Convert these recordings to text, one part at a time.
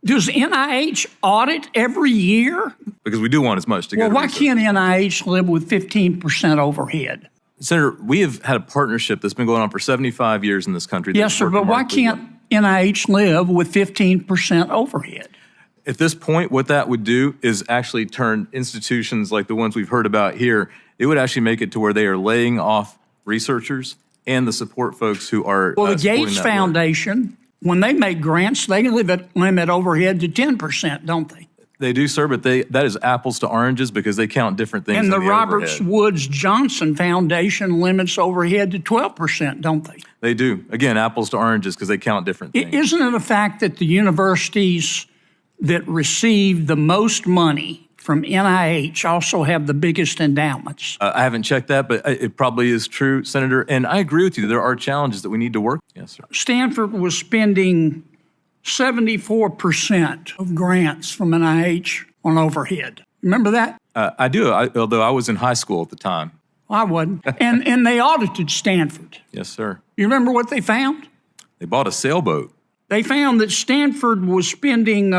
Does NIH audit every year? Because we do want as much to go to Well, why research. can't NIH live with 15% overhead? Senator, we have had a partnership that's been going on for 75 years in this country. Yes, sir, but why can't NIH live with 15% overhead? At this point, what that would do is actually turn institutions like the ones we've heard about here, it would actually make it to where they are laying off researchers and the support folks who are Well, the supporting Gates that Foundation, when they make grants, they limit overhead to 10%, don't they? They do, sir, but that is apples to oranges because they count different things. And the than Roberts overhead. Woods Johnson Foundation limits overhead to 12%, don't they? They do. Again, apples to oranges because they count different things. Isn't it a fact that the universities that receive the most money from NIH also have the biggest endowments? I haven't checked that, but it probably is true, Senator. And I agree with you. There are challenges that we need to work. Yes, sir. Stanford was spending 74% of grants from NIH on overhead. Remember that? I do, although I was in high school at the time. I wasn't. And they audited Stanford. Yes, sir. You remember what they found? They bought a sailboat. They found that Stanford was spending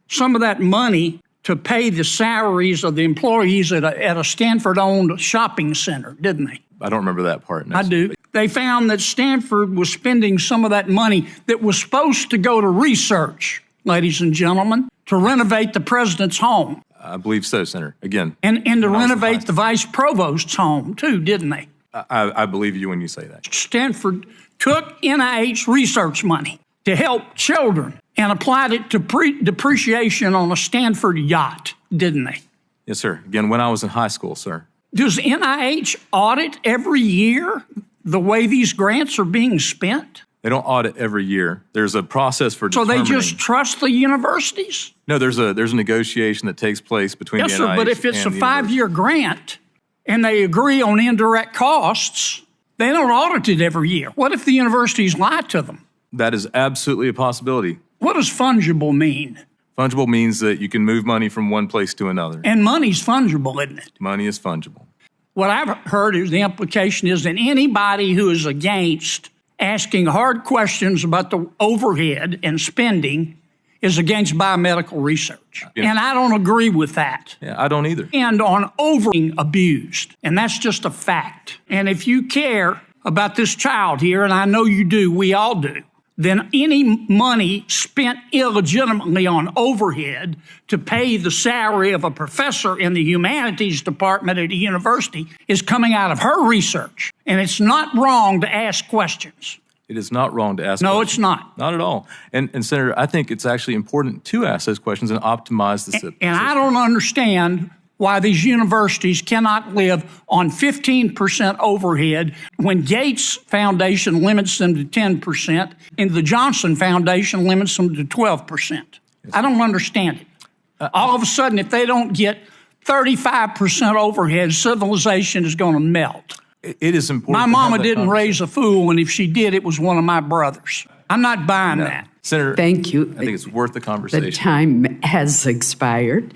some of that money to pay the salaries of the employees at a Stanford-owned shopping center, didn't they? I don't remember that part. I do. They found that Stanford was spending some of that money that was supposed to go to research, ladies and gentlemen, to renovate the president's home. I believe so, Senator. Again. And to renovate the vice provost's home, too, didn't they? I believe you when you say that. Stanford took NIH research money to help children and applied it to depreciation on a Stanford yacht, didn't they? Yes, sir. Again, when I was in high school, sir. Does NIH audit every year the way these grants are being spent? They don't audit every year. There's a process for determining. So they just trust the universities? No, there's a negotiation that takes place between the NIH Yes, sir, but if it's a and the 5-year grant and they agree on indirect costs, they don't audit it every year. What if the universities lie to them? That is absolutely a possibility. What does fungible mean? Fungible means that you can move money from one place to another. And money's fungible, isn't it? Money is fungible. What I've heard is the implication is that anybody who is against asking hard questions about the overhead and spending is against biomedical research. Yeah. And I don't agree with that. Yeah, I don't either. And on being abused. And that's just a fact. And if you care about this child here, and I know you do, we all do, then any money spent illegitimately on overhead to pay the salary of a professor in the humanities department at a university is coming out of her research. And it's not wrong to ask questions. It is not wrong to ask No, questions. it's not. Not at all. And Senator, I think it's actually important to ask those questions and optimize the system. And I don't understand why these universities cannot live on 15% overhead when Gates Foundation limits them to 10% and the Johnson Foundation limits them to 12%. Yes. I don't understand it. All of a sudden, if they don't get 35% overhead, civilization is going to melt. It is important. My mama didn't raise a fool, and if she did, it was one of my brothers. I'm not buying that. Senator, Thank you. I think it's worth the conversation. The time has expired.